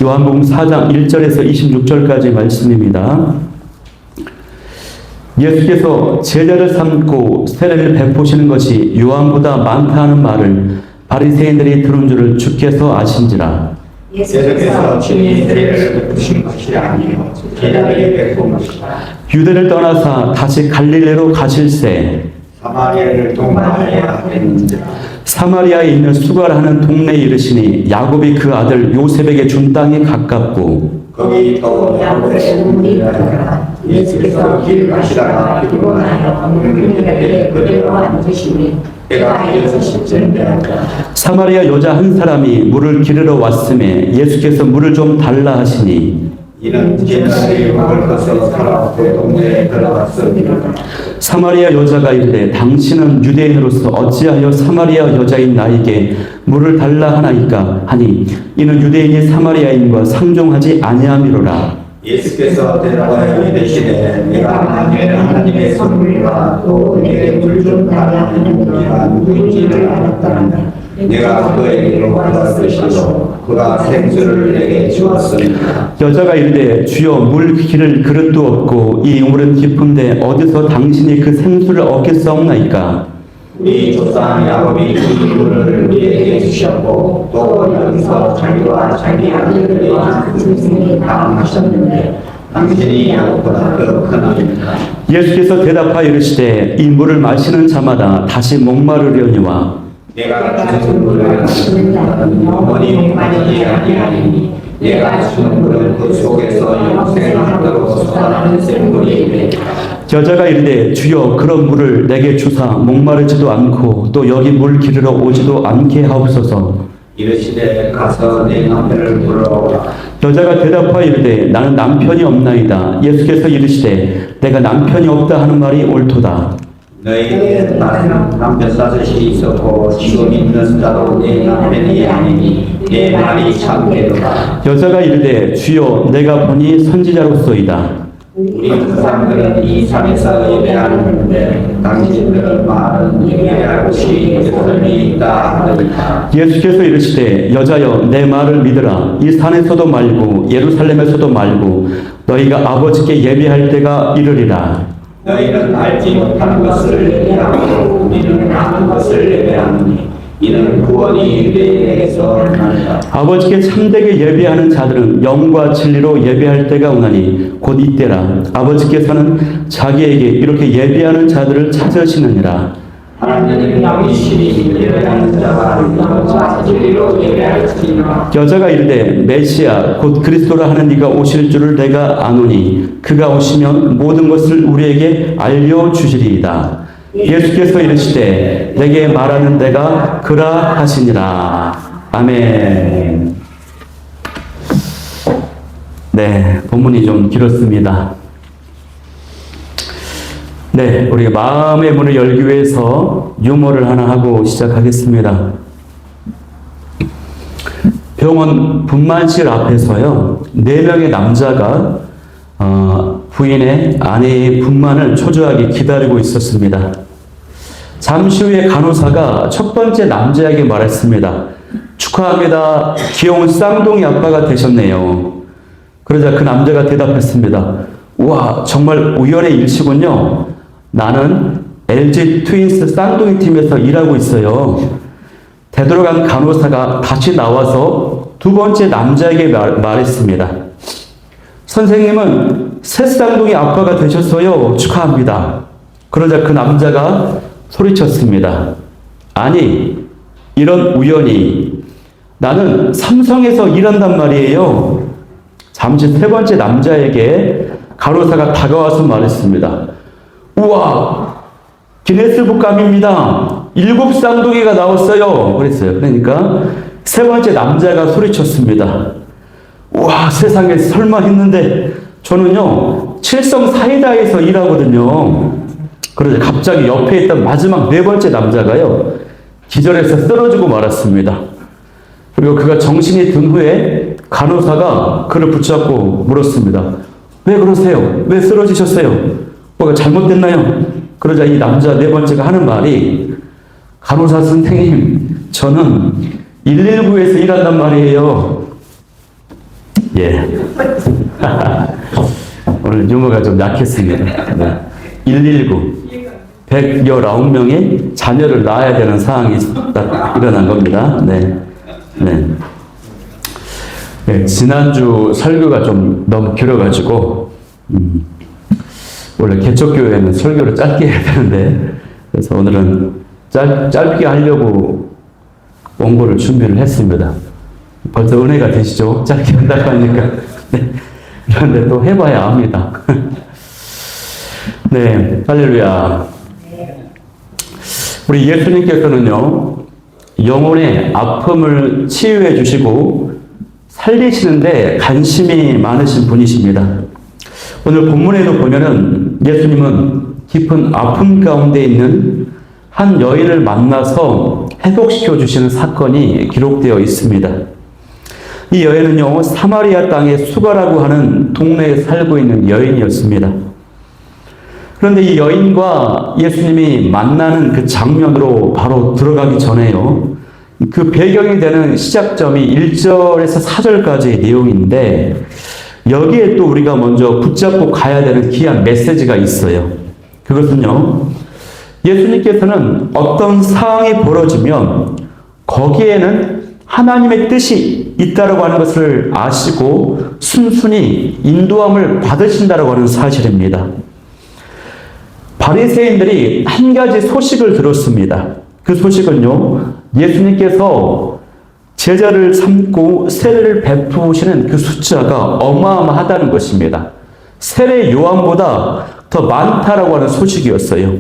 요한복음 4장 1절에서 26절까지 말씀입니다. 예수께서 제자를 삼고 세례를 베푸시는 것이 요한보다 많다 하는 말을 바리새인들이 들은 줄을 주께서 아신지라. 예수께서 친히 세례를 베푸신 것이 아니요 제자들이 베푼 것이다. 유대를 떠나사 다시 갈릴리로 가실새 사마리아를 통과하여야 했는지라. 사마리아에 있는 수가라는 동네에 이르시니 야곱이 그 아들 요셉에게 준 땅이 가깝고 거기 또 야곱의 우물이 있더라. 예수께서 길 가시다가 피곤하여 물길에 그대로 앉으시니 때가 6시쯤 사마리아 여자 한 사람이 물을 기르러 왔음에 예수께서 물을 좀 달라 하시니 이는 제자들이 먹을 것을 사러 그 동네에 들어갔습니다. 사마리아 여자가 이르되 당신은 유대인으로서 어찌하여 사마리아 여자인 나에게 물을 달라 하나이까 하니 이는 유대인이 사마리아인과 상종하지 아니함이로라. 예수께서 대답하여 이르시되 내가 만일 하나님의 선물과 또 내게 물 좀 달라 하는 이가 누구인지를 알았다면 내가 그에게로 가서 드시고 그가 생수를 내게 주었습니다. 여자가 이르되 주여 물 기를 그릇도 없고 이 우물은 깊은데 어디서 당신이 그 생수를 얻겠사옵나이까. 우리 조상 야곱이 그 물을 우리에게 주셨고 또 여기서 자기와 자기 아들들이 중생이 다 마셨는데 당신이 야곱보다 더 크나이까. 예수께서 대답하여 이르시되 이 물을 마시는 자마다 다시 목마르려니와 내가 주는 물을 마시는 자는 영원히 목마르지 아니하리니 내가 주는 물은 그 속에서 영생하도록 솟아나는 샘물이 되리라. 여자가 이르되 주여 그런 물을 내게 주사 목마르지도 않고 또 여기 물 기르러 오지도 않게 하옵소서. 이르시되 가서 내 남편을 불러오라. 여자가 대답하여 이르되 나는 남편이 없나이다. 예수께서 이르시되 내가 남편이 없다 하는 말이 옳도다. 너희에게 남편 다섯이 있었고 지금 있는 자도 내 남편이 아니니 내 말이 참되도다. 여자가 이르되 주여 내가 보니 선지자로소이다. 우리 조상들은 이 산에서 예배하는데 당신들은 말은 예배할 곳이 예루살렘에 있다 하더니까. 예수께서 이르시되 여자여 내 말을 믿으라. 이 산에서도 말고 예루살렘에서도 말고 너희가 아버지께 예배할 때가 이르리라. 너희는 알지 못하는 것을 예배하고 우리는 아는 것을 예배하노니 이는 구원이 유대인에게서 나는다. 아버지께 참되게 예배하는 자들은 영과 진리로 예배할 때가 오나니 곧 이때라. 아버지께서는 자기에게 이렇게 예배하는 자들을 찾으시느니라. 하나님은 영이시니 예배하는 자가 영과 진리로 예배할지니라. 여자가 이르되 메시아 곧 그리스도라 하는 이가 오실 줄을 내가 아노니 그가 오시면 모든 것을 우리에게 알려주시리이다. 예수께서 이르시되 내게 말하는 내가 그라 하시니라. 아멘. 네, 본문이 좀 길었습니다. 네, 우리가 마음의 문을 열기 위해서 유머를 하나 하고 시작하겠습니다. 병원 분만실 앞에서요, 4명의 남자가 부인의 아내의 분만을 초조하게 기다리고 있었습니다. 잠시 후에 간호사가 첫 번째 남자에게 말했습니다. 축하합니다. 귀여운 쌍둥이 아빠가 되셨네요. 그러자 그 남자가 대답했습니다. 우와, 정말 우연의 일시군요. 나는 LG 트윈스 쌍둥이 팀에서 일하고 있어요. 되돌아간 간호사가 다시 나와서 두 번째 남자에게 말했습니다. 선생님은 새 쌍둥이 아빠가 되셨어요. 축하합니다. 그러자 그 남자가 소리쳤습니다. 아니, 이런 우연이. 나는 삼성에서 일한단 말이에요. 잠시 세 번째 남자에게 간호사가 다가와서 말했습니다. 우와, 기네스북감입니다. 7 쌍둥이가 나왔어요. 그랬어요. 그러니까 세 번째 남자가 소리쳤습니다. 우와, 세상에 설마 했는데 저는요, 칠성 사이다에서 일하거든요. 그러자 갑자기 옆에 있던 마지막 4번째 남자가요, 기절해서 쓰러지고 말았습니다. 그리고 그가 정신이 든 후에 간호사가 그를 붙잡고 물었습니다. 왜 그러세요? 왜 쓰러지셨어요? 뭐가 잘못됐나요? 그러자 이 남자 4번째가 하는 말이, 간호사 선생님, 저는 119에서 일한단 말이에요. 예. 오늘 유머가 좀 약했습니다. 네. 119. 119명이 자녀를 낳아야 되는 상황이 딱 일어난 겁니다. 네. 네. 네. 지난주 설교가 좀 너무 길어가지고, 원래 개척교회는 설교를 짧게 해야 되는데, 그래서 오늘은 짧게 하려고 원고를 준비를 했습니다. 벌써 은혜가 되시죠? 짧게 한다고 하니까. 네. 그런데 또 해봐야 압니다. 네, 할렐루야. 우리 예수님께서는요, 영혼의 아픔을 치유해 주시고 살리시는데 관심이 많으신 분이십니다. 오늘 본문에도 보면은 예수님은 깊은 아픔 가운데 있는 한 여인을 만나서 회복시켜 주시는 사건이 기록되어 있습니다. 이 여인은요, 사마리아 땅의 수가라고 하는 동네에 살고 있는 여인이었습니다. 그런데 이 여인과 예수님이 만나는 그 장면으로 바로 들어가기 전에요, 그 배경이 되는 시작점이 1절에서 4절까지의 내용인데, 여기에 또 우리가 먼저 붙잡고 가야 되는 귀한 메시지가 있어요. 그것은요, 예수님께서는 어떤 상황이 벌어지면 거기에는 하나님의 뜻이 있다라고 하는 것을 아시고 순순히 인도함을 받으신다라고 하는 사실입니다. 바리새인들이 한 가지 소식을 들었습니다. 그 소식은요, 예수님께서 제자를 삼고 세례를 베푸시는 그 숫자가 어마어마하다는 것입니다. 세례 요한보다 더 많다라고 하는 소식이었어요.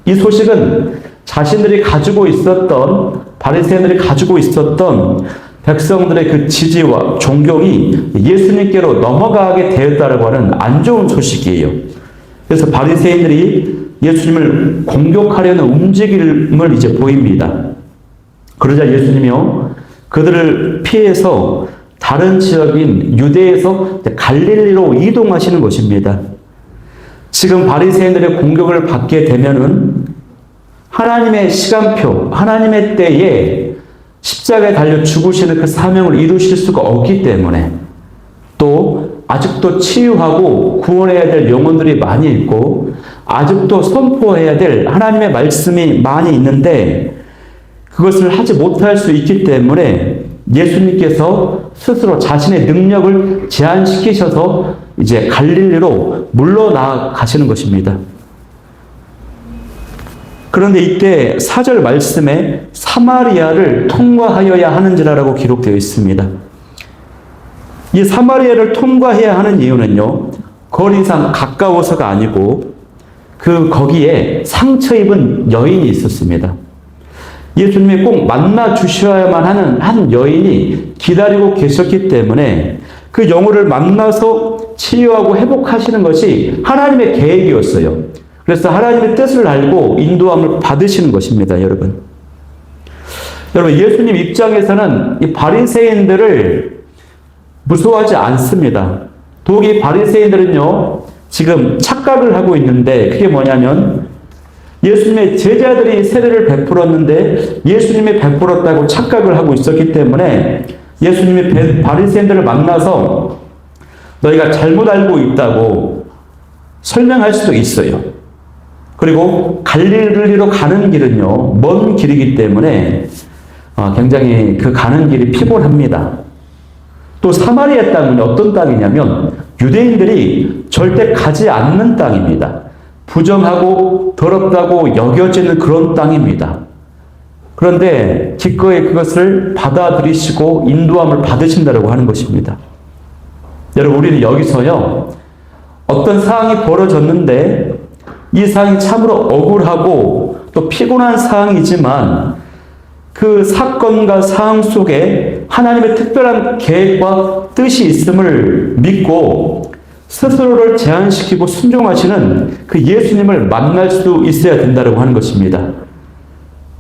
이 소식은 자신들이 가지고 있었던, 바리새인들이 가지고 있었던 백성들의 그 지지와 존경이 예수님께로 넘어가게 되었다라고 하는 안 좋은 소식이에요. 그래서 바리새인들이 예수님을 공격하려는 움직임을 이제 보입니다. 그러자 예수님이요, 그들을 피해서 다른 지역인 유대에서 갈릴리로 이동하시는 것입니다. 지금 바리새인들의 공격을 받게 되면은 하나님의 시간표, 하나님의 때에 십자가에 달려 죽으시는 그 사명을 이루실 수가 없기 때문에, 또 아직도 치유하고 구원해야 될 영혼들이 많이 있고 아직도 선포해야 될 하나님의 말씀이 많이 있는데 그것을 하지 못할 수 있기 때문에 예수님께서 스스로 자신의 능력을 제한시키셔서 이제 갈릴리로 물러나가시는 것입니다. 그런데 이때 4절 말씀에 사마리아를 통과하여야 하는지라고 기록되어 있습니다. 이 사마리아를 통과해야 하는 이유는요, 거리상 가까워서가 아니고 거기에 상처 입은 여인이 있었습니다. 예수님이 꼭 만나 주셔야만 하는 한 여인이 기다리고 계셨기 때문에 그 영혼을 만나서 치유하고 회복하시는 것이 하나님의 계획이었어요. 그래서 하나님의 뜻을 알고 인도함을 받으시는 것입니다, 여러분. 여러분, 예수님 입장에서는 이 바리새인들을 무서워하지 않습니다. 더욱이 바리새인들은요, 지금 착각을 하고 있는데 그게 뭐냐면 예수님의 제자들이 세례를 베풀었는데 예수님이 베풀었다고 착각을 하고 있었기 때문에 예수님이 바리새인들을 만나서 너희가 잘못 알고 있다고 설명할 수도 있어요. 그리고 갈릴리로 가는 길은요, 먼 길이기 때문에 굉장히 그 가는 길이 피곤합니다. 또 사마리아 땅은 어떤 땅이냐면 유대인들이 절대 가지 않는 땅입니다. 부정하고 더럽다고 여겨지는 그런 땅입니다. 그런데 기꺼이 그것을 받아들이시고 인도함을 받으신다고 하는 것입니다. 여러분, 우리는 여기서요, 어떤 상황이 벌어졌는데 이 상황이 참으로 억울하고 또 피곤한 상황이지만 그 사건과 상황 속에 하나님의 특별한 계획과 뜻이 있음을 믿고 스스로를 제한시키고 순종하시는 그 예수님을 만날 수 있어야 된다고 하는 것입니다.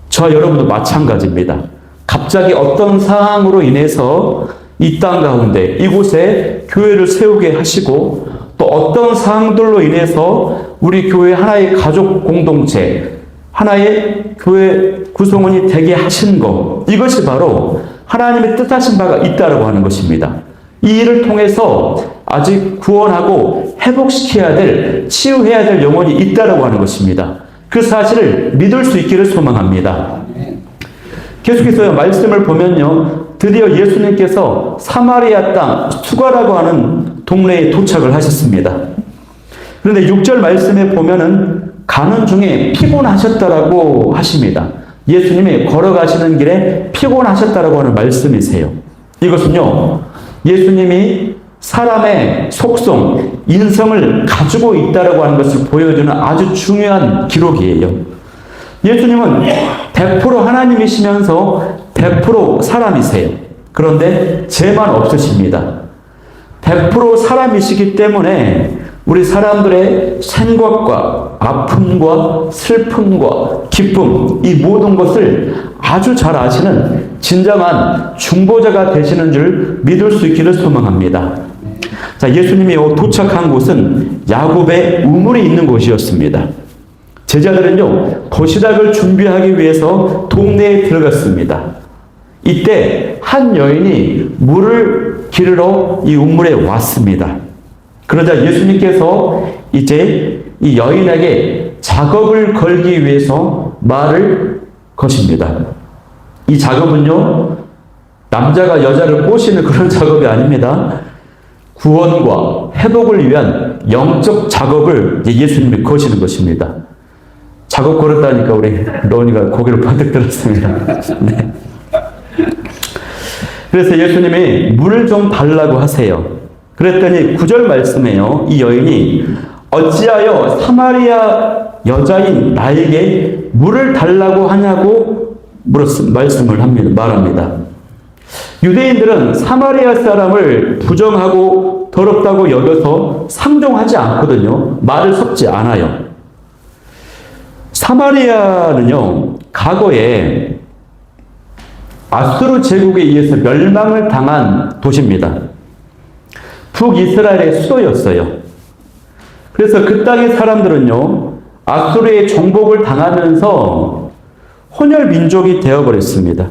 저와 여러분도 마찬가지입니다. 갑자기 어떤 상황으로 인해서 이 땅 가운데 이곳에 교회를 세우게 하시고 또 어떤 상황들로 인해서 우리 교회 하나의 가족 공동체, 하나의 교회 구성원이 되게 하신 것, 이것이 바로 하나님의 뜻하신 바가 있다고 하는 것입니다. 이 일을 통해서 아직 구원하고 회복시켜야 될, 치유해야 될 영혼이 있다라고 하는 것입니다. 그 사실을 믿을 수 있기를 소망합니다. 계속해서 말씀을 보면요, 드디어 예수님께서 사마리아 땅 수가라고 하는 동네에 도착을 하셨습니다. 그런데 6절 말씀에 보면은 가는 중에 피곤하셨다라고 하십니다. 예수님이 걸어가시는 길에 피곤하셨다라고 하는 말씀이세요. 이것은요, 예수님이 사람의 속성, 인성을 가지고 있다라고 하는 것을 보여주는 아주 중요한 기록이에요. 예수님은 100% 하나님이시면서 100% 사람이세요. 그런데 죄만 없으십니다. 100% 사람이시기 때문에 우리 사람들의 생각과 아픔과 슬픔과 기쁨, 이 모든 것을 아주 잘 아시는 진정한 중보자가 되시는 줄 믿을 수 있기를 소망합니다. 자, 예수님이 도착한 곳은 야곱의 우물이 있는 곳이었습니다. 제자들은요, 도시락을 준비하기 위해서 동네에 들어갔습니다. 이때 한 여인이 물을 기르러 이 우물에 왔습니다. 그러자 예수님께서 이제 이 여인에게 작업을 걸기 위해서 말을 거십니다. 이 작업은요, 남자가 여자를 꼬시는 그런 작업이 아닙니다. 구원과 회복을 위한 영적 작업을 예수님이 거시는 것입니다. 작업 걸었다니까 우리 로운이가 고개를 번뜩 들었습니다. 네. 그래서 예수님이 물을 좀 달라고 하세요. 그랬더니 9절 말씀에요, 이 여인이 어찌하여 사마리아 여자인 나에게 물을 달라고 하냐고 말합니다. 유대인들은 사마리아 사람을 부정하고 더럽다고 여겨서 상종하지 않거든요. 말을 섞지 않아요. 사마리아는요, 과거에 아수르 제국에 의해서 멸망을 당한 도시입니다. 북이스라엘의 수도였어요. 그래서 그 땅의 사람들은요, 아수르의 정복을 당하면서 혼혈 민족이 되어버렸습니다.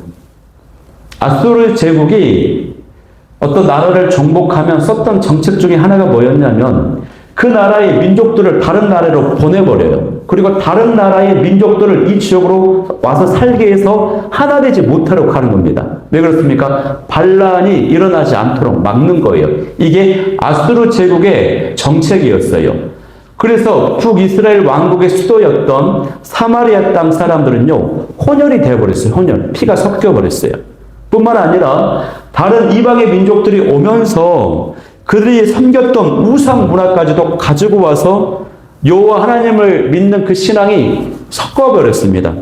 아수르 제국이 어떤 나라를 정복하면 썼던 정책 중에 하나가 뭐였냐면 그 나라의 민족들을 다른 나라로 보내버려요. 그리고 다른 나라의 민족들을 이 지역으로 와서 살게 해서 하나 되지 못하려고 하는 겁니다. 왜 그렇습니까? 반란이 일어나지 않도록 막는 거예요. 이게 아수르 제국의 정책이었어요. 그래서 북이스라엘 왕국의 수도였던 사마리아 땅 사람들은요, 혼혈이 되어버렸어요. 혼혈. 피가 섞여버렸어요. 뿐만 아니라 다른 이방의 민족들이 오면서 그들이 섬겼던 우상 문화까지도 가지고 와서 여호와 하나님을 믿는 그 신앙이 섞어버렸습니다.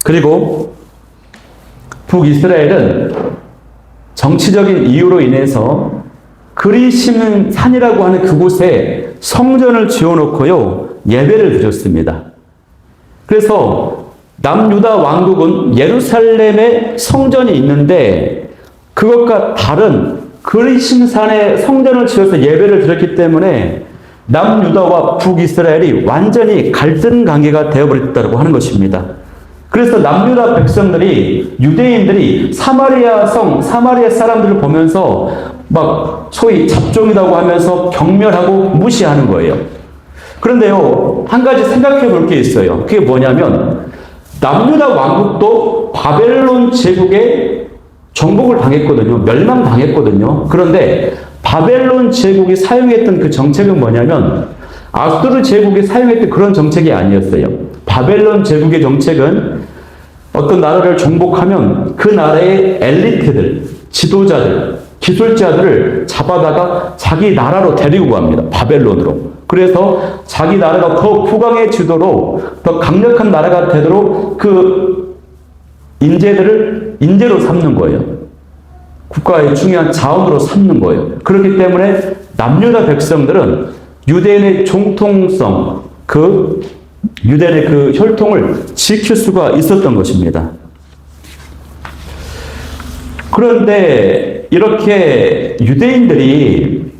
그리고 북이스라엘은 정치적인 이유로 인해서 그리심 산이라고 하는 그곳에 성전을 지어놓고요, 예배를 드렸습니다. 그래서 남유다 왕국은 예루살렘에 성전이 있는데 그것과 다른 그리심산에 성전을 지어서 예배를 드렸기 때문에 남유다와 북이스라엘이 완전히 갈등 관계가 되어버렸다고 하는 것입니다. 그래서 남유다 백성들이, 유대인들이 사마리아 사람들을 보면서 막 소위 잡종이라고 하면서 경멸하고 무시하는 거예요. 그런데요, 한 가지 생각해 볼 게 있어요. 그게 뭐냐면 남유다 왕국도 바벨론 제국에 정복을 당했거든요. 멸망당했거든요. 그런데 바벨론 제국이 사용했던 그 정책은 뭐냐면 아수르 제국이 사용했던 그런 정책이 아니었어요. 바벨론 제국의 정책은 어떤 나라를 정복하면 그 나라의 엘리트들, 지도자들, 기술자들을 잡아다가 자기 나라로 데리고 갑니다. 바벨론으로. 그래서 자기 나라가 더 부강해지도록, 더 강력한 나라가 되도록 그 인재들을 인재로 삼는 거예요. 국가의 중요한 자원으로 삼는 거예요. 그렇기 때문에 남유다 백성들은 유대인의 정통성, 유대인의 그 혈통을 지킬 수가 있었던 것입니다. 그런데 이렇게 유대인들이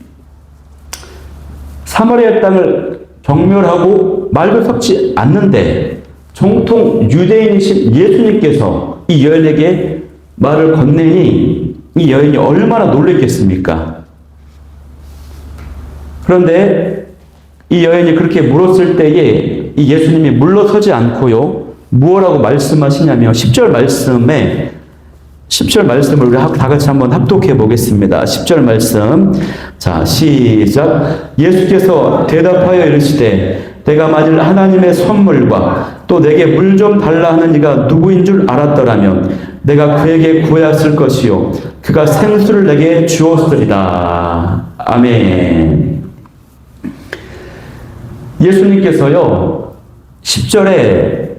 사마리아 땅을 경멸하고 말도 섞지 않는데 정통 유대인이신 예수님께서 이 여인에게 말을 건네니 이 여인이 얼마나 놀랬겠습니까? 그런데 이 여인이 그렇게 물었을 때에 이 예수님이 물러서지 않고요. 무엇라고 말씀하시냐면 10절 말씀을 우리 다 같이 한번 합독해 보겠습니다. 10절 말씀. 자, 시작. 예수께서 대답하여 이르시되 내가 만일 하나님의 선물과 또 내게 물 좀 달라 하는 이가 누구인 줄 알았더라면 내가 그에게 구하였을 것이요 그가 생수를 내게 주었으리라. 아멘. 예수님께서요 10절에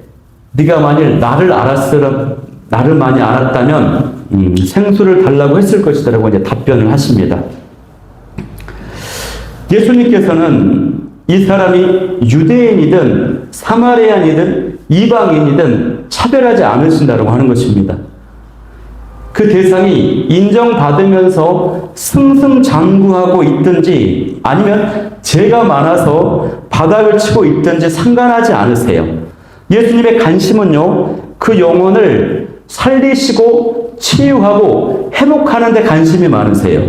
네가 만일 나를 많이 알았다면 생수를 달라고 했을 것이다 라고 이제 답변을 하십니다. 예수님께서는 이 사람이 유대인이든 사마리아인이든 이방인이든 차별하지 않으신다고 하는 것입니다. 그 대상이 인정받으면서 승승장구하고 있든지 아니면 죄가 많아서 바닥을 치고 있든지 상관하지 않으세요. 예수님의 관심은요, 그 영혼을 살리시고 치유하고 회복하는 데 관심이 많으세요.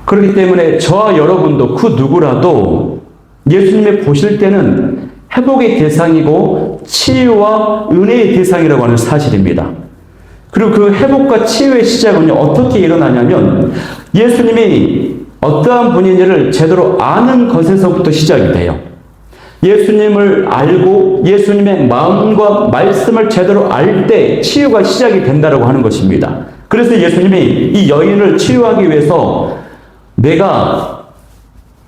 그렇기 때문에 저와 여러분도 그 누구라도 예수님이 보실 때는 회복의 대상이고 치유와 은혜의 대상이라고 하는 사실입니다. 그리고 그 회복과 치유의 시작은 어떻게 일어나냐면 예수님이 어떠한 분인지를 제대로 아는 것에서부터 시작이 돼요. 예수님을 알고 예수님의 마음과 말씀을 제대로 알 때 치유가 시작이 된다고 하는 것입니다. 그래서 예수님이 이 여인을 치유하기 위해서 내가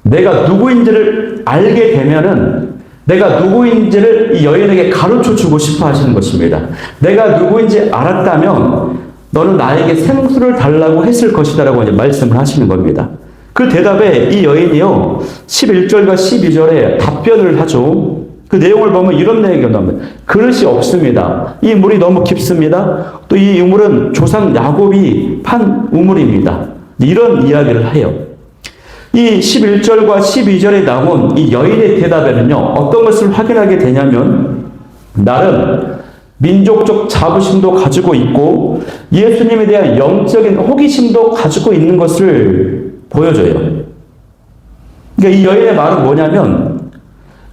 누구인지를 알게 되면은 내가 누구인지를 이 여인에게 가르쳐 주고 싶어 하시는 것입니다. 내가 누구인지 알았다면 너는 나에게 생수를 달라고 했을 것이다 라고 이제 말씀을 하시는 겁니다. 그 대답에 이 여인이요 11절과 12절에 답변을 하죠. 그 내용을 보면 이런 내용이 나옵니다. 그릇이 없습니다. 이 물이 너무 깊습니다. 또 이 우물은 조상 야곱이 판 우물입니다. 이런 이야기를 해요. 이 11절과 12절에 나온 이 여인의 대답에는요, 어떤 것을 확인하게 되냐면, 나름 민족적 자부심도 가지고 있고, 예수님에 대한 영적인 호기심도 가지고 있는 것을 보여줘요. 그러니까 이 여인의 말은 뭐냐면,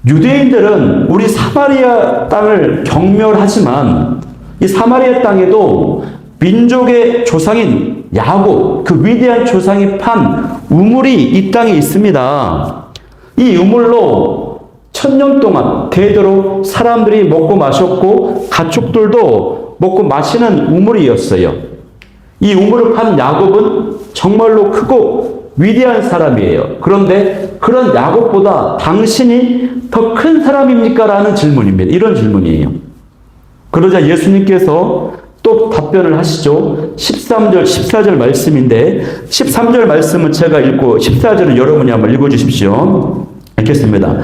유대인들은 우리 사마리아 땅을 경멸하지만, 이 사마리아 땅에도 민족의 조상인 야곱, 그 위대한 조상이 판 우물이 이 땅에 있습니다. 이 우물로 1000년 동안 대대로 사람들이 먹고 마셨고 가축들도 먹고 마시는 우물이었어요. 이 우물을 판 야곱은 정말로 크고 위대한 사람이에요. 그런데 그런 야곱보다 당신이 더 큰 사람입니까? 라는 질문입니다. 이런 질문이에요. 그러자 예수님께서 또 답변을 하시죠. 13절, 14절 말씀인데 13절 말씀은 제가 읽고 14절은 여러분이 한번 읽어주십시오. 읽겠습니다.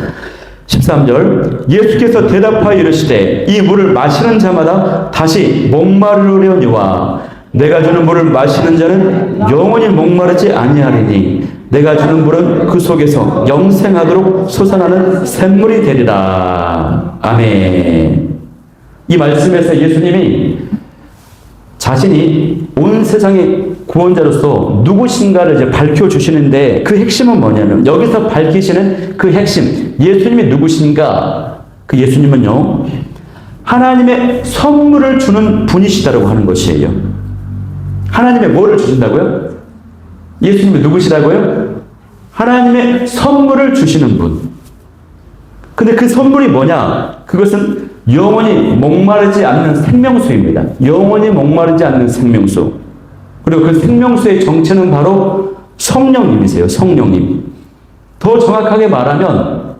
13절 예수께서 대답하여 이르시되 이 물을 마시는 자마다 다시 목마르려니와 내가 주는 물을 마시는 자는 영원히 목마르지 아니하리니 내가 주는 물은 그 속에서 영생하도록 솟아나는 샘물이 되리라. 아멘. 이 말씀에서 예수님이 자신이 온 세상의 구원자로서 누구신가를 이제 밝혀주시는데 그 핵심은 뭐냐면 여기서 밝히시는 그 핵심, 예수님이 누구신가? 그 예수님은요, 하나님의 선물을 주는 분이시다라고 하는 것이에요. 하나님의 뭐를 주신다고요? 예수님이 누구시라고요? 하나님의 선물을 주시는 분. 근데 그 선물이 뭐냐? 그것은 영원히 목마르지 않는 생명수입니다. 영원히 목마르지 않는 생명수. 그리고 그 생명수의 정체는 바로 성령님이세요. 성령님. 더 정확하게 말하면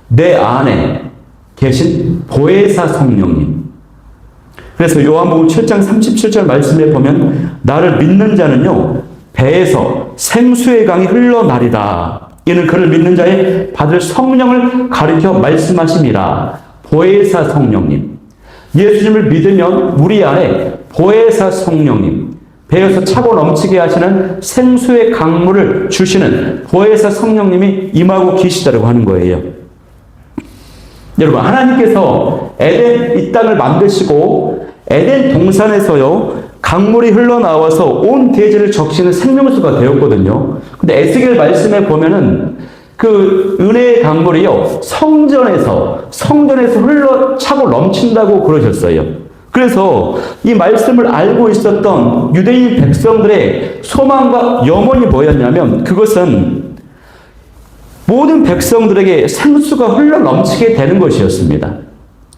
내 안에 계신 보혜사 성령님. 그래서 요한복음 7장 37절 말씀에 보면 나를 믿는 자는요 배에서 생수의 강이 흘러나리다. 이는 그를 믿는 자의 받을 성령을 가리켜 말씀하심이라. 보혜사 성령님. 예수님을 믿으면 우리 안에 보혜사 성령님, 배에서 차고 넘치게 하시는 생수의 강물을 주시는 보혜사 성령님이 임하고 계시다고 하는 거예요. 여러분, 하나님께서 에덴 이 땅을 만드시고 에덴 동산에서요 강물이 흘러나와서 온 대지를 적시는 생명수가 되었거든요. 근데 에스겔 말씀에 보면은 그 은혜의 강물이요, 성전에서 흘러차고 넘친다고 그러셨어요. 그래서 이 말씀을 알고 있었던 유대인 백성들의 소망과 염원이 뭐였냐면, 그것은 모든 백성들에게 생수가 흘러 넘치게 되는 것이었습니다.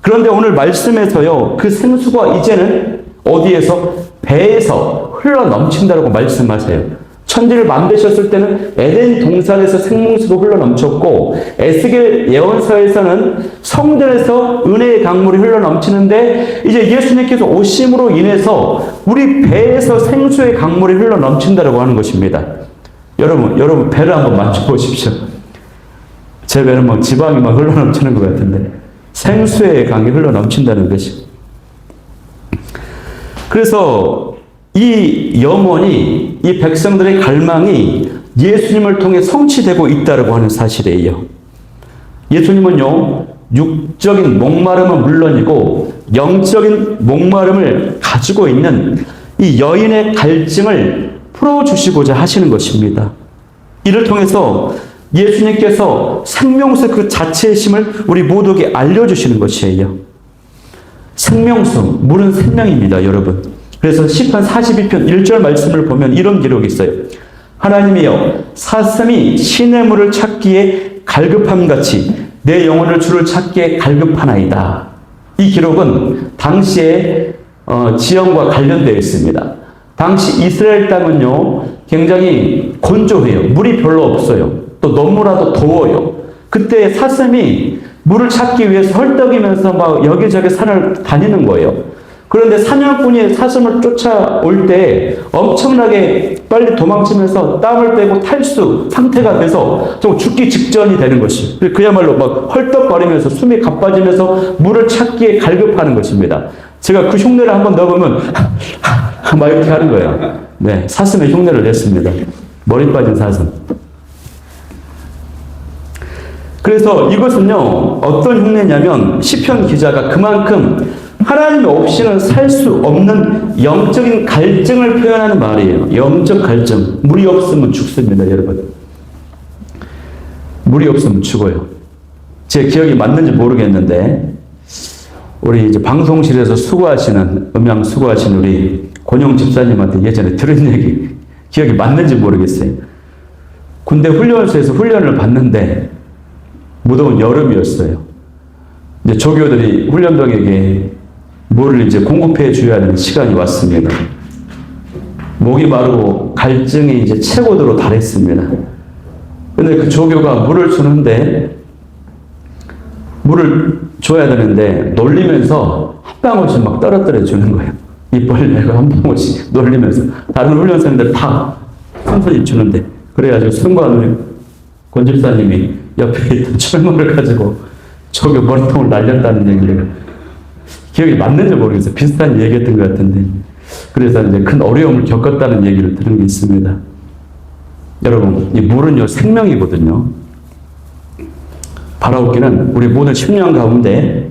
그런데 오늘 말씀에서요, 그 생수가 이제는 어디에서? 배에서 흘러 넘친다라고 말씀하세요. 천지를 만드셨을 때는 에덴 동산에서 생명수가 흘러 넘쳤고, 에스겔 예언서에서는 성전에서 은혜의 강물이 흘러 넘치는데, 이제 예수님께서 오심으로 인해서 우리 배에서 생수의 강물이 흘러 넘친다라고 하는 것입니다. 여러분 배를 한번 맞춰 보십시오. 제 배는 뭐 지방이 막 흘러 넘치는 것 같은데 생수의 강이 흘러 넘친다는 것이. 그래서 이 염원이, 이 백성들의 갈망이 예수님을 통해 성취되고 있다고 하는 사실이에요. 예수님은요, 육적인 목마름은 물론이고 영적인 목마름을 가지고 있는 이 여인의 갈증을 풀어주시고자 하시는 것입니다. 이를 통해서 예수님께서 생명수 그 자체의 심을 우리 모두에게 알려주시는 것이에요. 생명수, 물은 생명입니다, 여러분. 그래서 시편 42편 1절 말씀을 보면 이런 기록이 있어요. 하나님이여, 사슴이 시냇 물을 찾기에 갈급함같이 내 영혼을 주를 찾기에 갈급하나이다. 이 기록은 당시의 지형과 관련되어 있습니다. 당시 이스라엘 땅은요, 굉장히 건조해요. 물이 별로 없어요. 또 너무나도 더워요. 그때 사슴이 물을 찾기 위해서 헐떡이면서 막 여기저기 산을 다니는 거예요. 그런데 사냥꾼이 사슴을 쫓아올 때 엄청나게 빨리 도망치면서 땀을 빼고 탈수 상태가 돼서 좀 죽기 직전이 되는 것이, 그야말로 막 헐떡거리면서 숨이 가빠지면서 물을 찾기에 갈급하는 것입니다. 제가 그 흉내를 한번 넣어보면 막 이렇게 하는 거예요. 네, 사슴의 흉내를 냈습니다. 머리 빠진 사슴. 그래서 이것은요, 어떤 흉내냐면 시편 기자가 그만큼 하나님 없이는 살 수 없는 영적인 갈증을 표현하는 말이에요. 영적 갈증. 물이 없으면 죽습니다, 여러분. 물이 없으면 죽어요. 제 기억이 맞는지 모르겠는데, 우리 이제 방송실에서 수고하시는, 음향 수고하시는 우리 권영 집사님한테 예전에 들은 얘기, 기억이 맞는지 모르겠어요. 군대 훈련소에서 훈련을 받는데, 무더운 여름이었어요. 이제 조교들이 훈련병에게 물을 이제 공급해 줘야 하는 시간이 왔습니다. 목이 마르고 갈증이 이제 최고도로 달했습니다. 근데 그 조교가 물을 주는데, 물을 줘야 되는데 놀리면서 한 방울씩 막 떨어뜨려 주는 거예요. 입 벌리고 한 방울씩 놀리면서. 다른 훈련생들 다 천천히 주는데, 그래가지고 순간 우리 권 집사님이 옆에 있던 철문을 가지고 조교 머리통을 날렸다는 얘기를, 기억이 맞는지 모르겠어요. 비슷한 얘기였던 것 같은데. 그래서 이제 큰 어려움을 겪었다는 얘기를 들은 게 있습니다. 여러분, 이 물은요, 생명이거든요. 바라옵기는 우리 모든 심령 가운데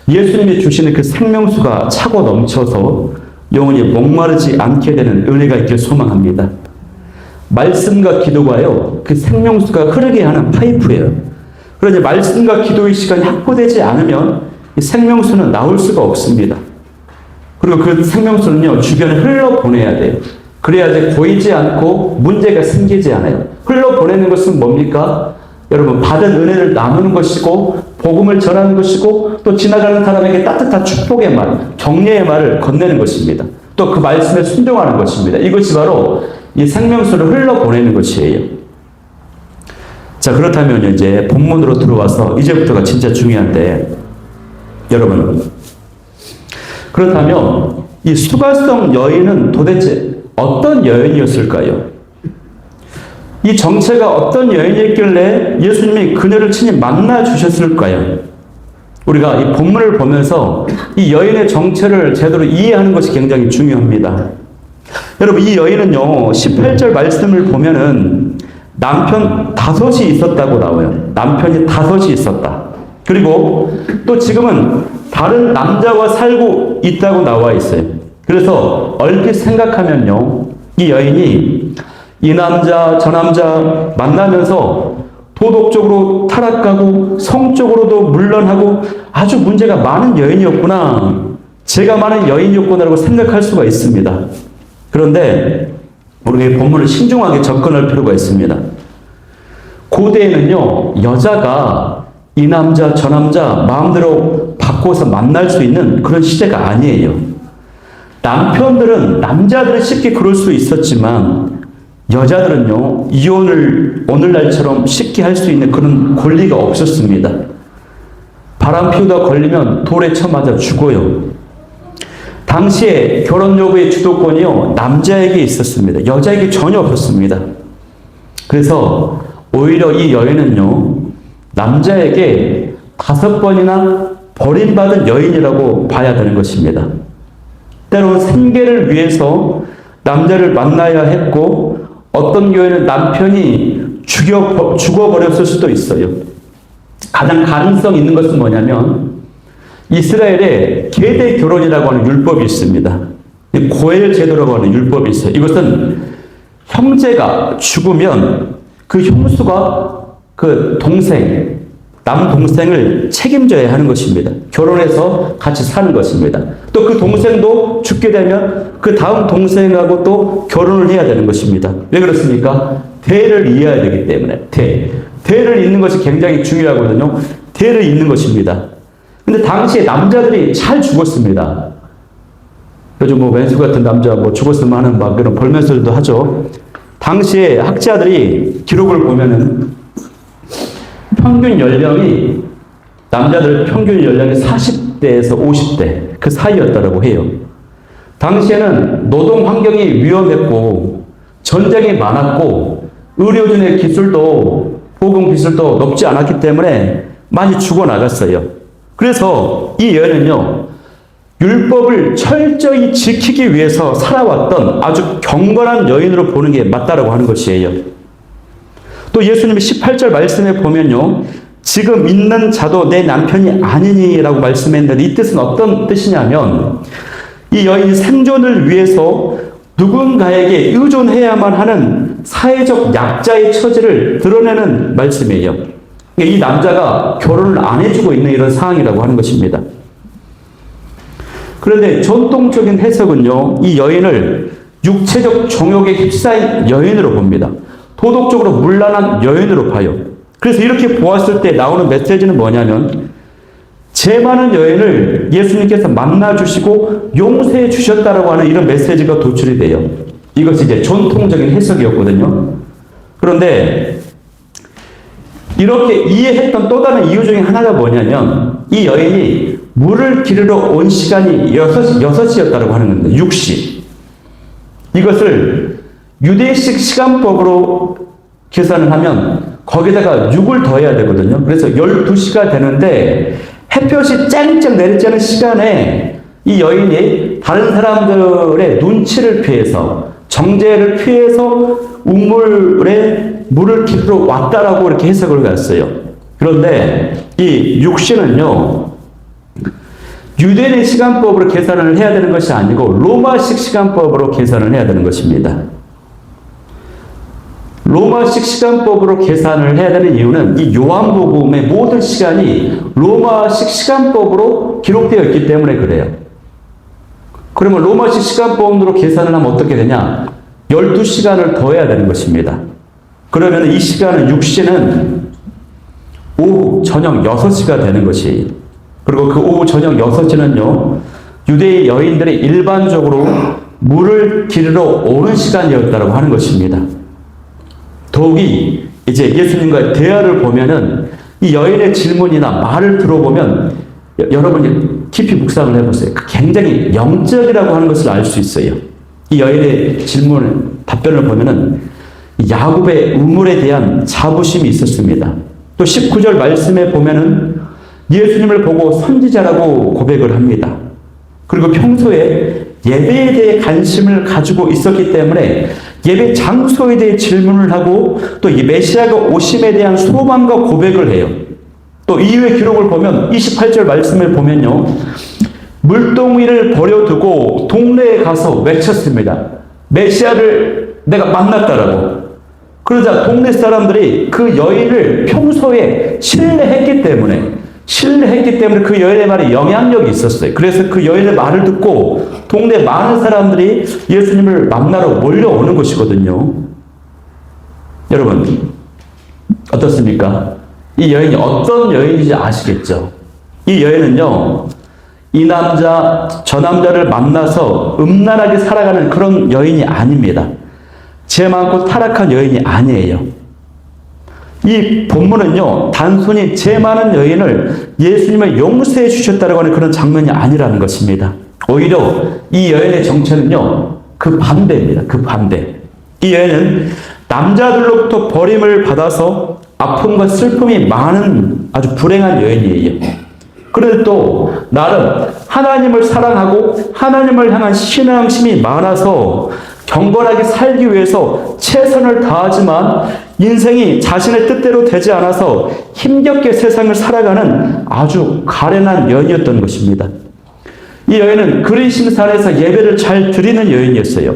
예수님이 주시는 그 생명수가 차고 넘쳐서 영원히 목마르지 않게 되는 은혜가 있길 소망합니다. 말씀과 기도가요, 그 생명수가 흐르게 하는 파이프예요. 그러니 말씀과 기도의 시간이 확보되지 않으면 이 생명수는 나올 수가 없습니다. 그리고 그 생명수는요, 주변에 흘러보내야 돼요. 그래야지 고이지 않고 문제가 생기지 않아요. 흘러보내는 것은 뭡니까? 여러분, 받은 은혜를 나누는 것이고, 복음을 전하는 것이고, 또 지나가는 사람에게 따뜻한 축복의 말, 격려의 말을 건네는 것입니다. 또 그 말씀에 순종하는 것입니다. 이것이 바로 이 생명수를 흘러보내는 것이에요. 자, 그렇다면 이제 본문으로 들어와서 이제부터가 진짜 중요한데, 여러분, 그렇다면 이 수가성 여인은 도대체 어떤 여인이었을까요? 이 정체가 어떤 여인이었길래 예수님이 그녀를 친히 만나 주셨을까요? 우리가 이 본문을 보면서 이 여인의 정체를 제대로 이해하는 것이 굉장히 중요합니다. 여러분, 이 여인은요, 18절 말씀을 보면은 남편 5이 있었다고 나와요. 남편이 5이 있었다. 그리고 또 지금은 다른 남자와 살고 있다고 나와 있어요. 그래서 얼핏 생각하면요, 이 여인이 이 남자 저 남자 만나면서 도덕적으로 타락하고 성적으로도 물론하고 아주 문제가 많은 여인이었구나, 죄가 많은 여인이었구나라고 생각할 수가 있습니다. 그런데 우리 본문을 신중하게 접근할 필요가 있습니다. 고대에는요, 여자가 이 남자 저 남자 마음대로 바꿔서 만날 수 있는 그런 시대가 아니에요. 남편들은 남자들은 쉽게 그럴 수 있었지만 여자들은요, 이혼을 오늘날처럼 쉽게 할 수 있는 그런 권리가 없었습니다. 바람 피우다 걸리면 돌에 쳐맞아 죽어요. 당시에 결혼 여부의 주도권이요, 남자에게 있었습니다. 여자에게 전혀 없었습니다. 그래서 오히려 이 여인은요, 남자에게 5번이나 버림받은 여인이라고 봐야 되는 것입니다. 때로는 생계를 위해서 남자를 만나야 했고, 어떤 경우에는 남편이 죽어버렸을 수도 있어요. 가장 가능성 있는 것은 뭐냐면, 이스라엘에 계대 결혼이라고 하는 율법이 있습니다. 고엘 제도라고 하는 율법이 있어요. 이것은 형제가 죽으면 그 형수가 그 동생, 남동생을 책임져야 하는 것입니다. 결혼해서 같이 사는 것입니다. 또 그 동생도 죽게 되면 그 다음 동생하고 또 결혼을 해야 되는 것입니다. 왜 그렇습니까? 대를 이어야 되기 때문에. 대를 잇는 것이 굉장히 중요하거든요. 대를 잇는 것입니다. 근데 당시에 남자들이 잘 죽었습니다. 요즘 뭐 왼수 같은 남자 뭐 죽었으면 하는 막 그런 벌면설도 하죠. 당시에 학자들이 기록을 보면은 평균 연령이, 남자들 평균 연령이 40대에서 50대 그 사이였다고 해요. 당시에는 노동 환경이 위험했고 전쟁이 많았고 의료진의 기술도, 보건 기술도 높지 않았기 때문에 많이 죽어나갔어요. 그래서 이 여인은요, 율법을 철저히 지키기 위해서 살아왔던 아주 경건한 여인으로 보는 게 맞다라고 하는 것이에요. 또 예수님이 18절 말씀에 보면요, 지금 있는 자도 내 남편이 아니니라고 말씀했는데, 이 뜻은 어떤 뜻이냐면, 이 여인이 생존을 위해서 누군가에게 의존해야만 하는 사회적 약자의 처지를 드러내는 말씀이에요. 이 남자가 결혼을 안 해주고 있는 이런 상황이라고 하는 것입니다. 그런데 전통적인 해석은요, 이 여인을 육체적 정욕에 휩싸인 여인으로 봅니다. 도덕적으로 문란한 여인으로 봐요. 그래서 이렇게 보았을 때 나오는 메시지는 뭐냐면, 죄 많은 여인을 예수님께서 만나주시고 용서해 주셨다라고 하는 이런 메시지가 도출이 돼요. 이것이 이제 전통적인 해석이었거든요. 그런데 이렇게 이해했던 또 다른 이유 중에 하나가 뭐냐면, 이 여인이 물을 기르러 온 시간이 6시였다고 하는 겁니다. 6시. 이것을 유대식 시간법으로 계산을 하면 거기다가 6을 더해야 되거든요. 그래서 12시가 되는데, 햇볕이 쨍쨍 내리쬐는 시간에 이 여인이 다른 사람들의 눈치를 피해서, 정제를 피해서 우물에 물을 기르러 왔다라고 이렇게 해석을 했어요. 그런데 이 6시는요, 유대인 시간법으로 계산을 해야 되는 것이 아니고 로마식 시간법으로 계산을 해야 되는 것입니다. 로마식 시간법으로 계산을 해야 되는 이유는 이 요한복음의 모든 시간이 로마식 시간법으로 기록되어 있기 때문에 그래요. 그러면 로마식 시간법으로 계산을 하면 어떻게 되냐? 12시간을 더해야 되는 것입니다. 그러면 이 시간은 6시는 오후 저녁 6시가 되는 것이에요. 그리고 그 오후 저녁 6시는요, 유대의 여인들이 일반적으로 물을 기르러 오는 시간이었다고 하는 것입니다. 더욱이 이제 예수님과의 대화를 보면은 이 여인의 질문이나 말을 들어보면 여러분이 깊이 묵상을 해보세요. 굉장히 영적이라고 하는 것을 알 수 있어요. 이 여인의 질문, 답변을 보면은 야곱의 우물에 대한 자부심이 있었습니다. 또 19절 말씀에 보면은 예수님을 보고 선지자라고 고백을 합니다. 그리고 평소에 예배에 대해 관심을 가지고 있었기 때문에 예배 장소에 대해 질문을 하고 또 이 메시아가 오심에 대한 소망과 고백을 해요. 또 이후의 기록을 보면 28절 말씀을 보면요, 물동이를 버려두고 동네에 가서 외쳤습니다. 메시아를 내가 만났다라고. 그러자 동네 사람들이 그 여인을 평소에 신뢰했기 때문에 그 여인의 말이 영향력이 있었어요. 그래서 그 여인의 말을 듣고 동네 많은 사람들이 예수님을 만나러 몰려오는 것이거든요. 여러분, 어떻습니까? 이 여인이 어떤 여인인지 아시겠죠? 이 여인은요, 이 남자, 저 남자를 만나서 음란하게 살아가는 그런 여인이 아닙니다. 죄 많고 타락한 여인이 아니에요. 이 본문은요, 단순히 죄 많은 여인을 예수님을 용서해 주셨다고 하는 그런 장면이 아니라는 것입니다. 오히려 이 여인의 정체는요, 그 반대입니다. 그 반대. 이 여인은 남자들로부터 버림을 받아서 아픔과 슬픔이 많은 아주 불행한 여인이에요. 그런데 또 나름 하나님을 사랑하고 하나님을 향한 신앙심이 많아서 경건하게 살기 위해서 최선을 다하지만 인생이 자신의 뜻대로 되지 않아서 힘겹게 세상을 살아가는 아주 가련한 여인이었던 것입니다. 이 여인은 그리심산에서 예배를 잘 드리는 여인이었어요.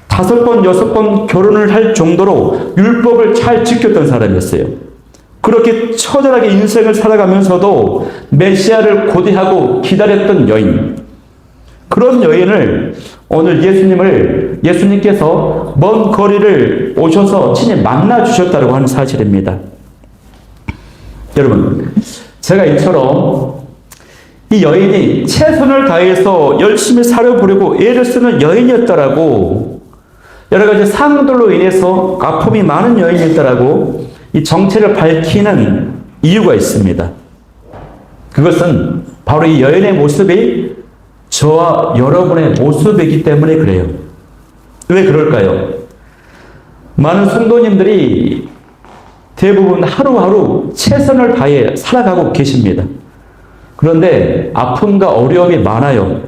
5번, 6번 결혼을 할 정도로 율법을 잘 지켰던 사람이었어요. 그렇게 처절하게 인생을 살아가면서도 메시아를 고대하고 기다렸던 여인. 그런 여인을 오늘 예수님께서 먼 거리를 오셔서 친히 만나 주셨다고 하는 사실입니다. 여러분, 제가 이처럼 이 여인이 최선을 다해서 열심히 살아보려고 애를 쓰는 여인이었다라고, 여러 가지 상황들로 인해서 아픔이 많은 여인이었다라고 이 정체를 밝히는 이유가 있습니다. 그것은 바로 이 여인의 모습이 저와 여러분의 모습이기 때문에 그래요. 왜 그럴까요? 많은 성도님들이 대부분 하루하루 최선을 다해 살아가고 계십니다. 그런데 아픔과 어려움이 많아요.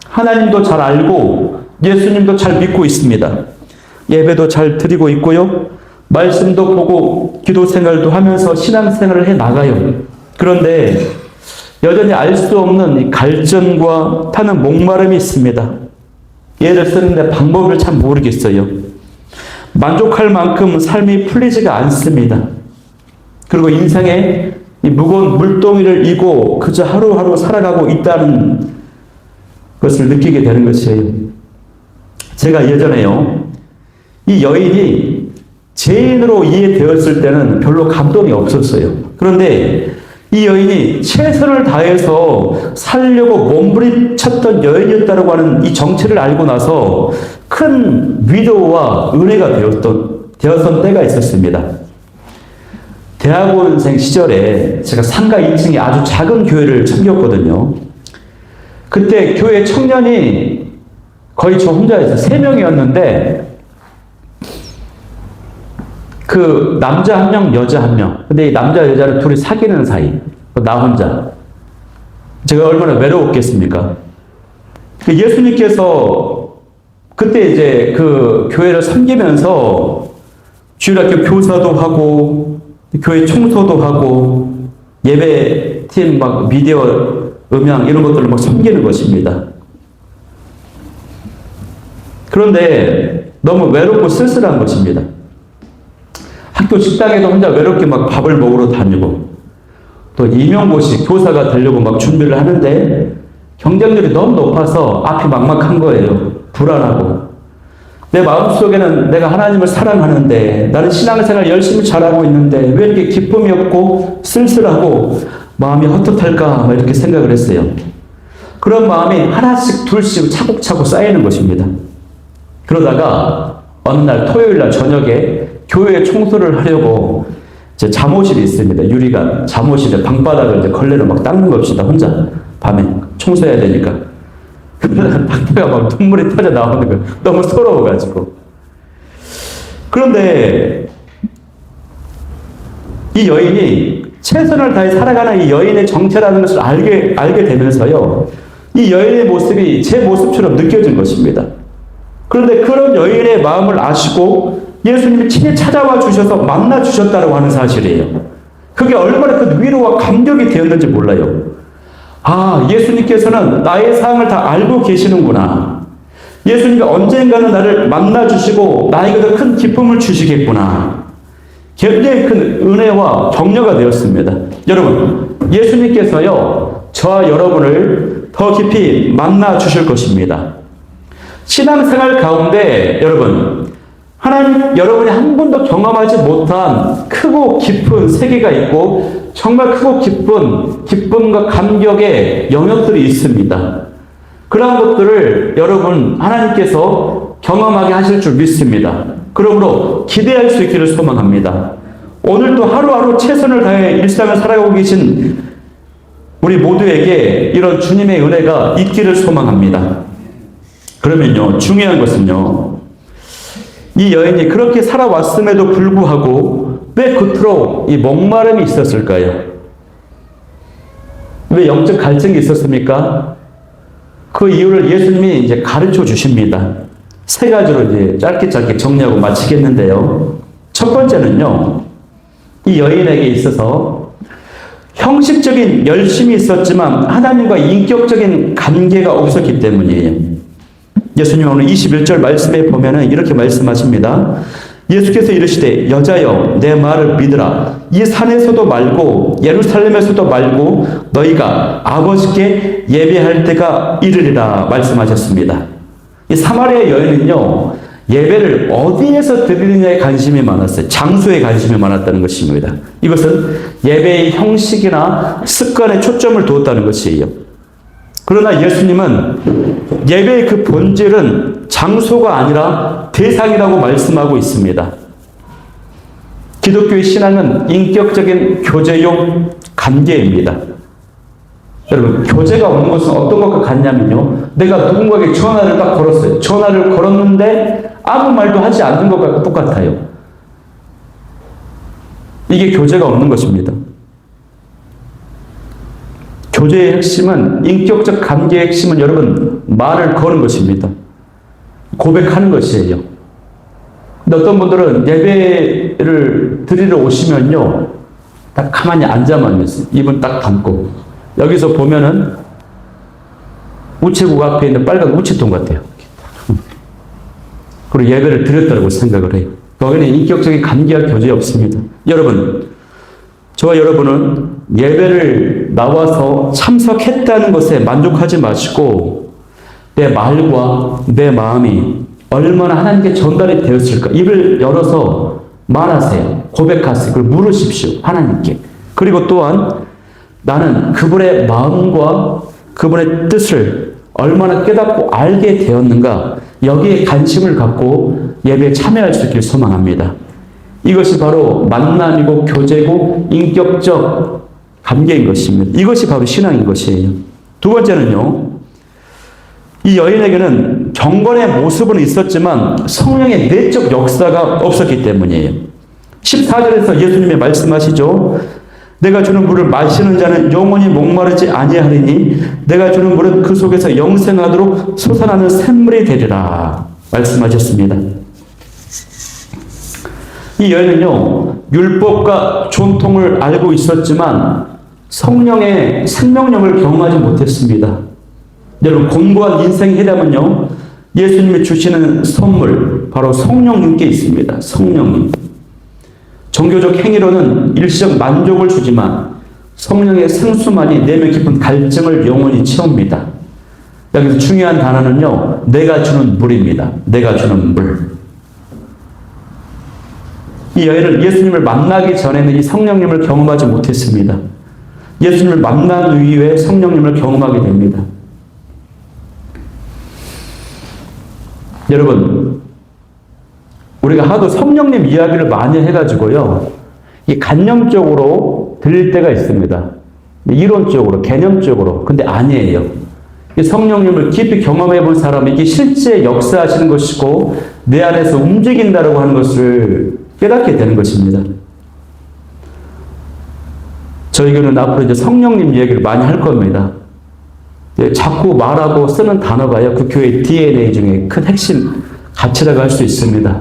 하나님도 잘 알고 예수님도 잘 믿고 있습니다. 예배도 잘 드리고 있고요. 말씀도 보고 기도 생활도 하면서 신앙생활을 해 나가요. 그런데 여전히 알 수 없는 이 갈증과 타는 목마름이 있습니다. 예를 쓰는데 방법을 참 모르겠어요. 만족할 만큼 삶이 풀리지가 않습니다. 그리고 인생에 이 무거운 물동이를 이고 그저 하루하루 살아가고 있다는 것을 느끼게 되는 것이에요. 제가 예전에요, 이 여인이 죄인으로 이해되었을 때는 별로 감동이 없었어요. 그런데 이 여인이 최선을 다해서 살려고 몸부림쳤던 여인이었다고 하는 이 정체를 알고 나서 큰 위로와 은혜가 되었던 때가 있었습니다. 대학원생 시절에 제가 상가 2층에 아주 작은 교회를 섬겼거든요. 그때 교회 청년이 거의 저 혼자였어요. 3명이었는데 그 남자 1명, 여자 1명. 근데 이 남자, 여자를 둘이 사귀는 사이. 나 혼자. 제가 얼마나 외로웠겠습니까? 예수님께서 그때 이제 그 교회를 섬기면서 주일학교 교사도 하고 교회 청소도 하고 예배팀 막 미디어 음향 이런 것들을 막 섬기는 것입니다. 그런데 너무 외롭고 쓸쓸한 것입니다. 학교 식당에도 혼자 외롭게 막 밥을 먹으러 다니고 또 임용고시 교사가 되려고 막 준비를 하는데 경쟁률이 너무 높아서 앞이 막막한 거예요. 불안하고. 내 마음속에는 내가 하나님을 사랑하는데 나는 신앙생활 열심히 잘하고 있는데 왜 이렇게 기쁨이 없고 쓸쓸하고 마음이 헛헛할까 이렇게 생각을 했어요. 그런 마음이 하나씩 둘씩 차곡차곡 쌓이는 것입니다. 그러다가 어느 날 토요일 날 저녁에 교회 청소를 하려고 제 잠옷실이 있습니다. 유리가 잠옷실에 방바닥을 이제 걸레로 막 닦는 겁시다. 혼자 밤에 청소해야 되니까. 그러다가 닦다가 막 눈물이 터져 나오는 거예요. 너무 서러워가지고. 그런데 이 여인이 최선을 다해 살아가는 이 여인의 정체라는 것을 알게 되면서요. 이 여인의 모습이 제 모습처럼 느껴진 것입니다. 그런데 그런 여인의 마음을 아시고 예수님이 친히 찾아와 주셔서 만나 주셨다고 하는 사실이에요. 그게 얼마나 그 위로와 감격이 되었는지 몰라요. 아, 예수님께서는 나의 상황을 다 알고 계시는구나. 예수님이 언젠가는 나를 만나주시고 나에게 더 큰 기쁨을 주시겠구나. 굉장히 큰 은혜와 격려가 되었습니다. 여러분, 예수님께서요, 저와 여러분을 더 깊이 만나 주실 것입니다. 신앙생활 가운데 여러분, 하나님 여러분이 한 번도 경험하지 못한 크고 깊은 세계가 있고 정말 크고 깊은 기쁨과 감격의 영역들이 있습니다. 그러한 것들을 여러분 하나님께서 경험하게 하실 줄 믿습니다. 그러므로 기대할 수 있기를 소망합니다. 오늘도 하루하루 최선을 다해 일상을 살아가고 계신 우리 모두에게 이런 주님의 은혜가 있기를 소망합니다. 그러면요, 중요한 것은요, 이 여인이 그렇게 살아왔음에도 불구하고 왜 그토록 이 목마름이 있었을까요? 왜 영적 갈증이 있었습니까? 그 이유를 예수님이 이제 가르쳐 주십니다. 세 가지로 이제 짧게 정리하고 마치겠는데요. 첫 번째는요, 이 여인에게 있어서 형식적인 열심이 있었지만 하나님과 인격적인 관계가 없었기 때문이에요. 예수님 오늘 21절 말씀에 보면은 이렇게 말씀하십니다. 예수께서 이르시되 여자여 내 말을 믿으라. 이 산에서도 말고 예루살렘에서도 말고 너희가 아버지께 예배할 때가 이르리라 말씀하셨습니다. 이 사마리아 여인은요, 예배를 어디에서 드리느냐에 관심이 많았어요. 장소에 관심이 많았다는 것입니다. 이것은 예배의 형식이나 습관에 초점을 두었다는 것이에요. 그러나 예수님은 예배의 그 본질은 장소가 아니라 대상이라고 말씀하고 있습니다. 기독교의 신앙은 인격적인 교제용 관계입니다. 여러분, 교제가 오는 것은 어떤 것과 같냐면요, 내가 누군가에게 전화를 딱 걸었어요. 전화를 걸었는데 아무 말도 하지 않는 것과 똑같아요. 이게 교제가 없는 것입니다. 교제의 핵심은, 인격적 관계의 핵심은 여러분, 말을 거는 것입니다. 고백하는 것이에요. 근데 어떤 분들은 예배를 드리러 오시면요, 딱 가만히 앉아만 있어요. 입은 딱 닫고. 여기서 보면은 우체국 앞에 있는 빨간 우체통 같아요. 그리고 예배를 드렸다고 생각을 해요. 거기는 인격적인 관계와 교제 없습니다. 여러분, 저와 여러분은 예배를 나와서 참석했다는 것에 만족하지 마시고 내 말과 내 마음이 얼마나 하나님께 전달이 되었을까, 입을 열어서 말하세요. 고백하세요. 그리고 물으십시오. 하나님께. 그리고 또한 나는 그분의 마음과 그분의 뜻을 얼마나 깨닫고 알게 되었는가, 여기에 관심을 갖고 예배에 참여할 수 있길 소망합니다. 이것이 바로 만남이고 교제고 인격적 관계인 것입니다. 이것이 바로 신앙인 것이에요. 두 번째는요, 이 여인에게는 경건의 모습은 있었지만 성령의 내적 역사가 없었기 때문이에요. 14절에서 예수님이 말씀하시죠. 내가 주는 물을 마시는 자는 영원히 목마르지 아니하리니 내가 주는 물은 그 속에서 영생하도록 솟아나는 샘물이 되리라 말씀하셨습니다. 이 여인은요, 율법과 전통을 알고 있었지만 성령의 생명력을 경험하지 못했습니다. 여러분, 공고한 인생의 해답은요, 예수님이 주시는 선물, 바로 성령님께 있습니다. 성령님. 종교적 행위로는 일시적 만족을 주지만 성령의 생수만이 내면 깊은 갈증을 영원히 채웁니다. 여기서 중요한 단어는요, 내가 주는 물입니다. 내가 주는 물. 이 여인은 예수님을 만나기 전에는 이 성령님을 경험하지 못했습니다. 예수님을 만난 이후에 성령님을 경험하게 됩니다. 여러분, 우리가 하도 성령님 이야기를 많이 해가지고요, 이 관념적으로 들릴 때가 있습니다. 이론적으로, 개념적으로. 근데 아니에요. 이 성령님을 깊이 경험해 본 사람이 이게 실제 역사하시는 것이고 내 안에서 움직인다라고 하는 것을 깨닫게 되는 것입니다. 저희 교회는 앞으로 이제 성령님 얘기를 많이 할 겁니다. 자꾸 말하고 쓰는 단어가요, 그 교회의 DNA 중에 큰 핵심 가치라고 할 수 있습니다.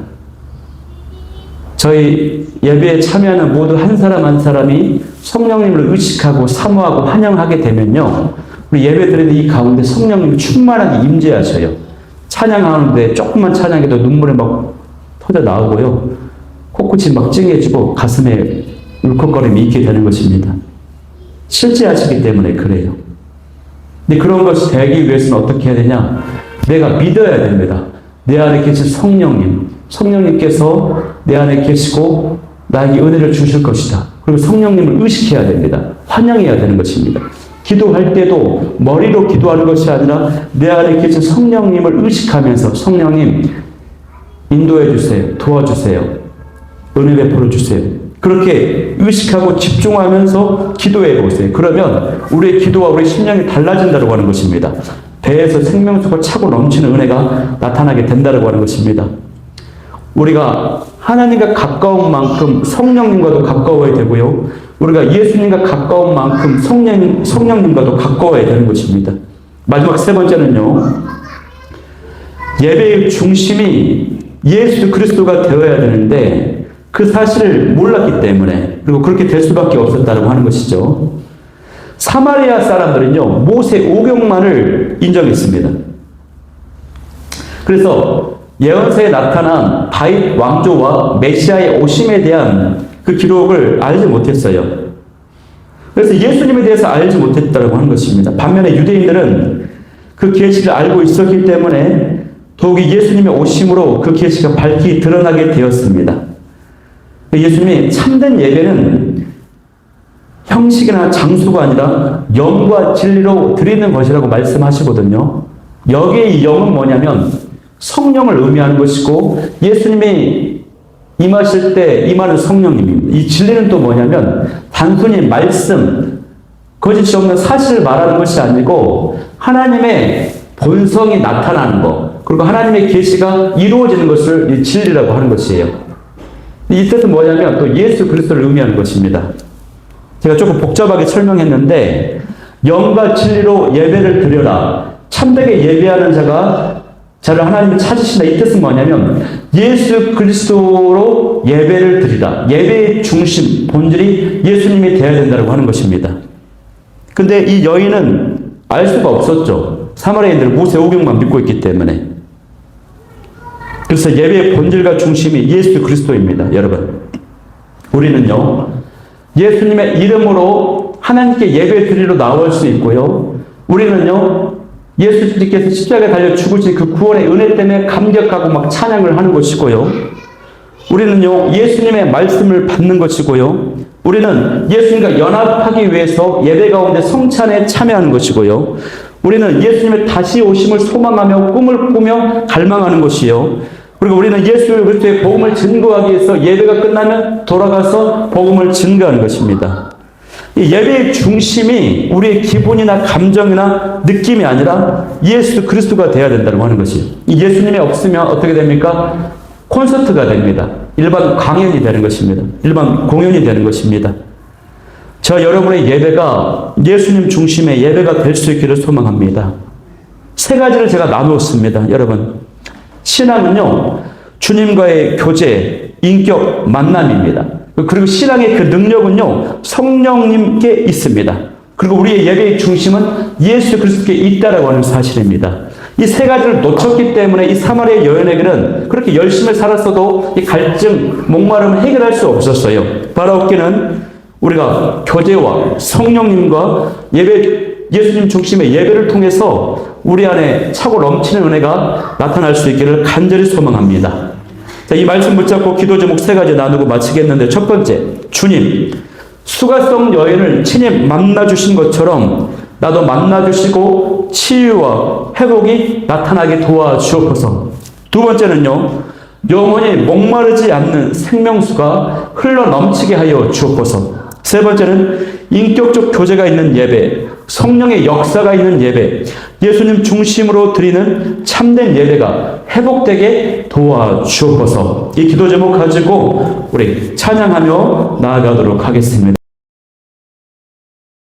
저희 예배에 참여하는 모두 한 사람 한 사람이 성령님을 의식하고 사모하고 환영하게 되면요, 우리 예배 드리는 이 가운데 성령님이 충만하게 임재하셔요. 찬양하는데 조금만 찬양해도 눈물이 막 터져 나오고요. 코끝이 막 찡해지고 가슴에 울컥거림이 있게 되는 것입니다. 실제 하시기 때문에 그래요. 근데 그런 것이 되기 위해서는 어떻게 해야 되냐? 내가 믿어야 됩니다. 내 안에 계신 성령님께서 내 안에 계시고 나에게 은혜를 주실 것이다. 그리고 성령님을 의식해야 됩니다. 환영해야 되는 것입니다. 기도할 때도 머리로 기도하는 것이 아니라 내 안에 계신 성령님을 의식하면서 성령님 인도해 주세요. 도와주세요. 은혜 베풀어 주세요. 그렇게 의식하고 집중하면서 기도해 보세요. 그러면 우리의 기도와 우리의 심령이 달라진다고 하는 것입니다. 배에서 생명수가 차고 넘치는 은혜가 나타나게 된다고 하는 것입니다. 우리가 하나님과 가까운 만큼 성령님과도 가까워야 되고요. 우리가 예수님과 가까운 만큼 성령님과도 가까워야 되는 것입니다. 마지막 세 번째는요. 예배의 중심이 예수 그리스도가 되어야 되는데 그 사실을 몰랐기 때문에 그리고 그렇게 될 수밖에 없었다고 하는 것이죠. 사마리아 사람들은요. 모세 오경만을 인정했습니다. 그래서 예언서에 나타난 다윗 왕조와 메시아의 오심에 대한 그 기록을 알지 못했어요. 그래서 예수님에 대해서 알지 못했다고 하는 것입니다. 반면에 유대인들은 그 계시를 알고 있었기 때문에 더욱이 예수님의 오심으로 그 계시가 밝히 드러나게 되었습니다. 예수님이 참된 예배는 형식이나 장소가 아니라 영과 진리로 드리는 것이라고 말씀하시거든요. 여기에 이 영은 뭐냐면 성령을 의미하는 것이고 예수님이 임하실 때 임하는 성령님입니다. 이 진리는 또 뭐냐면 단순히 말씀, 거짓이 없는 사실을 말하는 것이 아니고 하나님의 본성이 나타나는 것, 그리고 하나님의 계시가 이루어지는 것을 이 진리라고 하는 것이에요. 이 뜻은 뭐냐면 또 예수 그리스도를 의미하는 것입니다. 제가 조금 복잡하게 설명했는데 영과 진리로 예배를 드려라. 참되게 예배하는 자가 저를 하나님이 찾으신다. 이 뜻은 뭐냐면 예수 그리스도로 예배를 드리라. 예배의 중심, 본질이 예수님이 되어야 된다고 하는 것입니다. 근데 이 여인은 알 수가 없었죠. 사마리아인들은 모세 오경만 믿고 있기 때문에. 그래서 예배의 본질과 중심이 예수 그리스도입니다. 여러분. 우리는요. 예수님의 이름으로 하나님께 예배 드리러 나올 수 있고요. 우리는요. 예수님께서 십자가에 달려 죽으신 그 구원의 은혜 때문에 감격하고 막 찬양을 하는 것이고요. 우리는요. 예수님의 말씀을 받는 것이고요. 우리는 예수님과 연합하기 위해서 예배 가운데 성찬에 참여하는 것이고요. 우리는 예수님의 다시 오심을 소망하며 꿈을 꾸며 갈망하는 것이요. 그리고 우리는 예수 그리스도의 복음을 증거하기 위해서 예배가 끝나면 돌아가서 복음을 증거하는 것입니다. 이 예배의 중심이 우리의 기분이나 감정이나 느낌이 아니라 예수 그리스도가 되어야 된다고 하는 것이에요. 이 예수님이 없으면 어떻게 됩니까? 콘서트가 됩니다. 일반 강연이 되는 것입니다. 일반 공연이 되는 것입니다. 저 여러분의 예배가 예수님 중심의 예배가 될 수 있기를 소망합니다. 세 가지를 제가 나누었습니다. 여러분. 신앙은요. 주님과의 교제, 인격 만남입니다. 그리고 신앙의 그 능력은요. 성령님께 있습니다. 그리고 우리의 예배의 중심은 예수 그리스도께 있다라고 하는 사실입니다. 이 세 가지를 놓쳤기 때문에 이 사마리아 여인에게는 그렇게 열심히 살았어도 이 갈증, 목마름을 해결할 수 없었어요. 바라옵기는 우리가 교제와 성령님과 예수님 중심의 예배를 통해서 우리 안에 차고 넘치는 은혜가 나타날 수 있기를 간절히 소망합니다. 자, 이 말씀 붙잡고 기도 제목 세 가지 나누고 마치겠는데 첫 번째, 주님, 수가성 여인을 친히 만나주신 것처럼 나도 만나주시고 치유와 회복이 나타나게 도와주옵소서. 두 번째는요, 영원히 목마르지 않는 생명수가 흘러 넘치게 하여 주옵소서. 세 번째는 인격적 교제가 있는 예배, 성령의 역사가 있는 예배, 예수님 중심으로 드리는 참된 예배가 회복되게 도와주옵소서. 이 기도 제목 가지고 우리 찬양하며 나아가도록 하겠습니다.